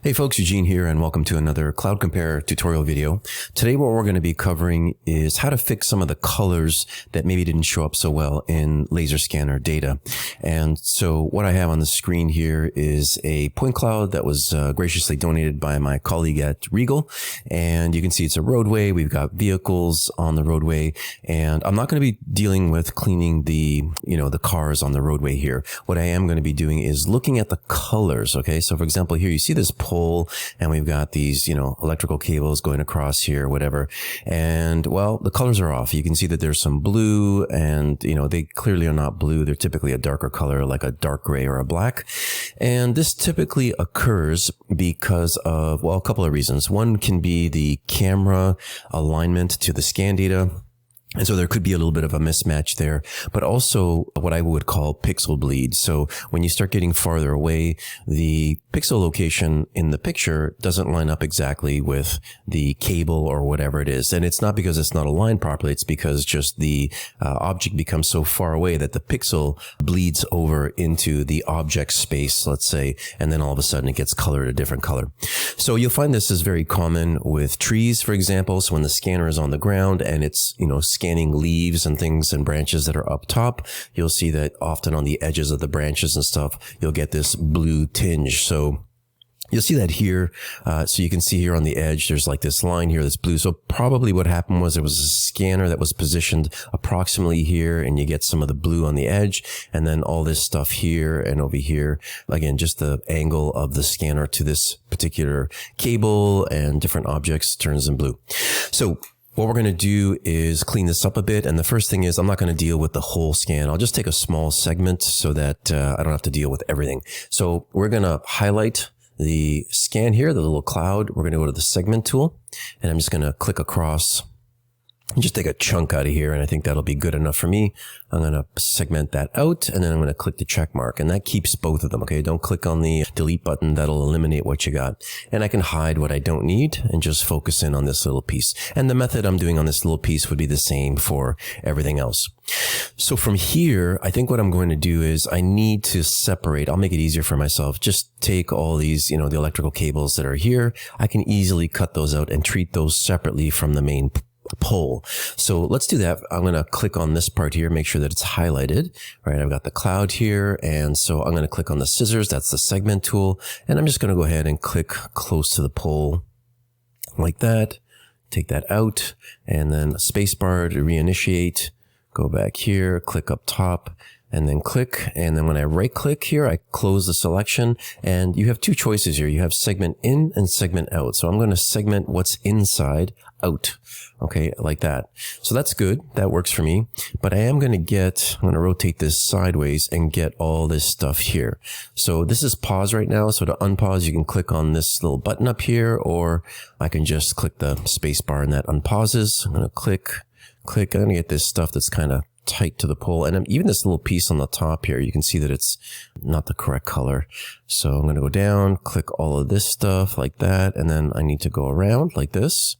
Hey folks, Eugene here and welcome to another CloudCompare tutorial video. Today what we're going to be covering is how to fix some of the colors that maybe didn't show up so well in laser scanner data. And so what I have on the screen here is a point cloud that was graciously donated by my colleague at Recon. And you can see it's a roadway. We've got vehicles on the roadway, and I'm not going to be dealing with cleaning the cars on the roadway here. What I am going to be doing is looking at the colors. Okay. So for example, here you see this pole and we've got these, electrical cables going across here, whatever. And well, the colors are off. You can see that there's some blue and, they clearly are not blue. They're typically a darker color, like a dark gray or a black. And this typically occurs because of, well, a couple of reasons. One can be the camera alignment to the scan data. And so there could be a little bit of a mismatch there, but also what I would call pixel bleed. So when you start getting farther away, the pixel location in the picture doesn't line up exactly with the cable or whatever it is. And it's not because it's not aligned properly. It's because just the object becomes so far away that the pixel bleeds over into the object space, let's say, and then all of a sudden it gets colored a different color. So you'll find this is very common with trees, for example. So when the scanner is on the ground and it's, scanning leaves and things and branches that are up top, you'll see that often on the edges of the branches and stuff, you'll get this blue tinge. So you'll see that here. So you can see here on the edge, there's like this line here that's blue. So probably what happened was there was a scanner that was positioned approximately here, and you get some of the blue on the edge, and then all this stuff here and over here. Again, just the angle of the scanner to this particular cable and different objects turns them blue. So what we're going to do is clean this up a bit. And the first thing is I'm not going to deal with the whole scan. I'll just take a small segment so that I don't have to deal with everything. So we're going to highlight the scan here, the little cloud. We're going to go to the segment tool, and I'm just going to click across and just take a chunk out of here. And I think that'll be good enough for me. I'm going to segment that out, and then I'm going to click the check mark, and that keeps both of them. Okay. Don't click on the delete button. That'll eliminate what you got. And I can hide what I don't need and just focus in on this little piece. And the method I'm doing on this little piece would be the same for everything else. So from here, I think what I'm going to do is I need to separate. I'll make it easier for myself. Just take all these, the electrical cables that are here. I can easily cut those out and treat those separately from the main pole. So let's do that. I'm going to click on this part here, make sure that it's highlighted. Right. I've got the cloud here. And so I'm going to click on the scissors. That's the segment tool. And I'm just going to go ahead and click close to the pole like that. Take that out, and then space bar to reinitiate. Go back here, click up top, and then click. And then when I right click here, I close the selection, and you have two choices here. You have segment in and segment out. So I'm going to segment what's inside out. Okay, like that. So that's good. That works for me. But I'm going to rotate this sideways and get all this stuff here. So this is pause right now. So to unpause, you can click on this little button up here, or I can just click the space bar and that unpauses. I'm going to click. I'm going to get this stuff that's kind of tight to the pole. And even this little piece on the top here, you can see that it's not the correct color. So I'm going to go down, click all of this stuff like that. And then I need to go around like this.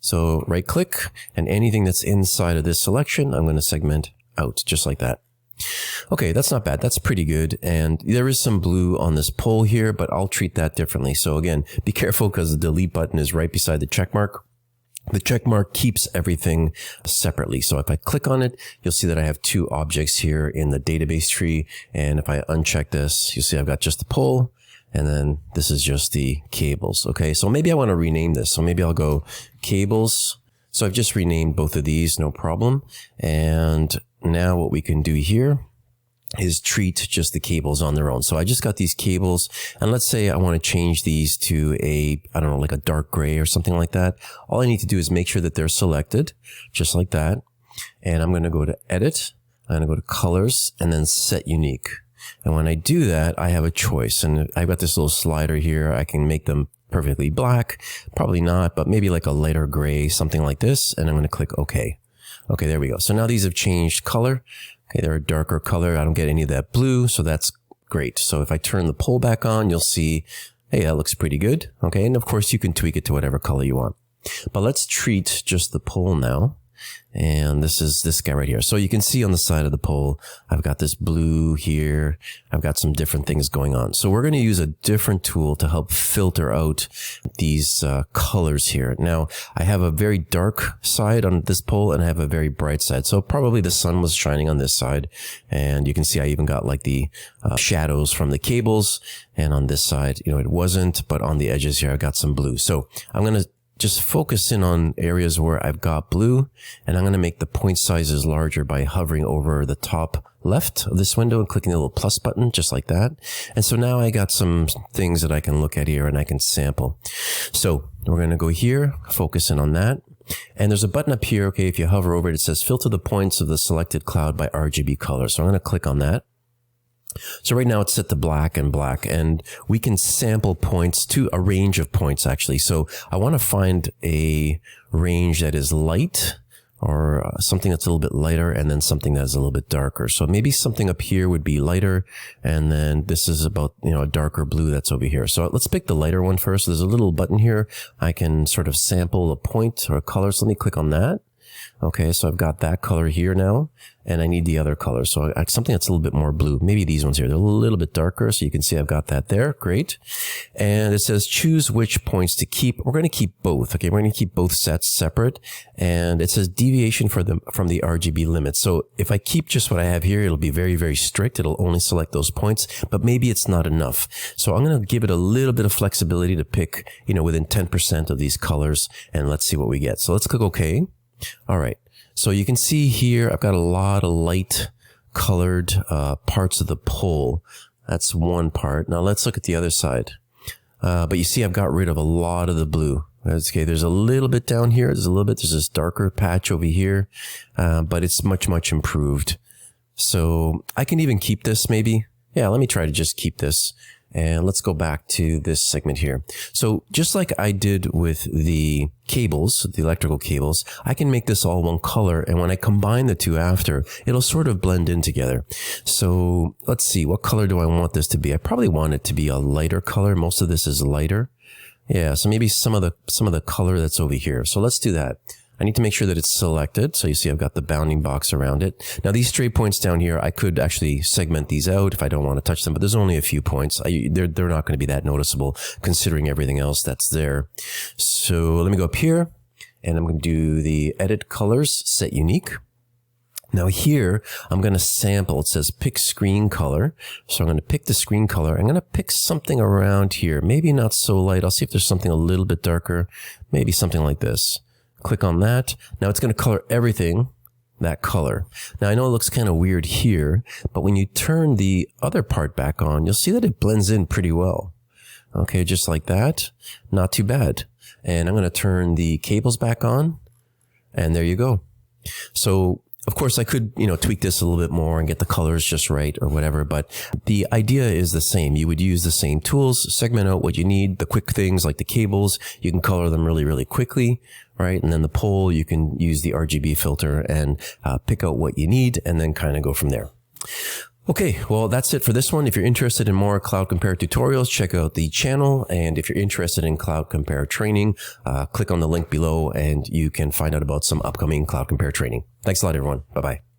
So right click, and anything that's inside of this selection, I'm going to segment out just like that. Okay, that's not bad. That's pretty good. And there is some blue on this pole here, but I'll treat that differently. So again, be careful because the delete button is right beside the check mark. The check mark keeps everything separately. So if I click on it, you'll see that I have two objects here in the database tree. And if I uncheck this, you'll see I've got just the pole, and then this is just the cables. Okay, so maybe I want to rename this. So maybe I'll go cables. So I've just renamed both of these, no problem. And now what we can do here is treat just the cables on their own. So I just got these cables, and let's say I want to change these to like a dark gray or something like that. All I need to do is make sure that they're selected just like that. And I'm going to go to edit. I'm going to go to colors and then set unique. And when I do that, I have a choice, and I've got this little slider here. I can make them perfectly black, probably not, but maybe like a lighter gray, something like this. And I'm going to click OK. Okay, there we go. So now these have changed color. Okay, they're a darker color. I don't get any of that blue, so that's great. So if I turn the pole back on, you'll see, hey, that looks pretty good. Okay, and of course you can tweak it to whatever color you want. But let's treat just the pole now. And this is this guy right here. So you can see on the side of the pole, I've got this blue here. I've got some different things going on. So we're going to use a different tool to help filter out these colors here. Now, I have a very dark side on this pole and I have a very bright side. So probably the sun was shining on this side. And you can see I even got like the shadows from the cables. And on this side, you know, it wasn't, but on the edges here, I got some blue. So I'm going to just focus in on areas where I've got blue, and I'm going to make the point sizes larger by hovering over the top left of this window and clicking the little plus button, just like that. And so now I got some things that I can look at here and I can sample. So we're going to go here, focus in on that. And there's a button up here, okay, if you hover over it, it says filter the points of the selected cloud by RGB color. So I'm going to click on that. So right now it's set to black, and we can sample points to a range of points actually. So I want to find a range that is light or something that's a little bit lighter and then something that's a little bit darker. So maybe something up here would be lighter, and then this is about, you know, a darker blue that's over here. So let's pick the lighter one first. There's a little button here. I can sort of sample a point or a color. So let me click on that. Okay, so I've got that color here now, and I need the other color. So something that's a little bit more blue. Maybe these ones here. They're a little bit darker, so you can see I've got that there. Great. And it says choose which points to keep. We're going to keep both. Okay, we're going to keep both sets separate. And it says deviation from the RGB limit. So if I keep just what I have here, it'll be very, very strict. It'll only select those points, but maybe it's not enough. So I'm going to give it a little bit of flexibility to pick, you know, within 10% of these colors, and let's see what we get. So let's click OK. All right. So you can see here, I've got a lot of light colored parts of the pole. That's one part. Now let's look at the other side. But you see, I've got rid of a lot of the blue. Okay, there's a little bit down here. There's this darker patch over here, but it's much, much improved. So I can even keep this maybe. Yeah, let me try to just keep this. And let's go back to this segment here. So just like I did with the cables, the electrical cables, I can make this all one color. And when I combine the two after, it'll sort of blend in together. So let's see, what color do I want this to be? I probably want it to be a lighter color. Most of this is lighter. Yeah, so maybe some of the color that's over here. So let's do that. I need to make sure that it's selected. So you see I've got the bounding box around it. Now these straight points down here, I could actually segment these out if I don't want to touch them, but there's only a few points. They're not going to be that noticeable considering everything else that's there. So let me go up here and I'm going to do the edit colors, set unique. Now here, I'm going to sample. It says pick screen color. So I'm going to pick the screen color. I'm going to pick something around here. Maybe not so light. I'll see if there's something a little bit darker. Maybe something like this. Click on that. Now it's going to color everything that color. Now I know it looks kind of weird here, but when you turn the other part back on, you'll see that it blends in pretty well. Okay, just like that. Not too bad. And I'm going to turn the cables back on, and there you go. So of course, I could, you know, tweak this a little bit more and get the colors just right or whatever, but the idea is the same. You would use the same tools, segment out what you need, the quick things like the cables. You can color them really, really quickly, right? And then the pole, you can use the RGB filter and pick out what you need and then kind of go from there. Okay, well, that's it for this one. If you're interested in more CloudCompare tutorials, check out the channel. And if you're interested in CloudCompare training, click on the link below and you can find out about some upcoming CloudCompare training. Thanks a lot, everyone. Bye-bye.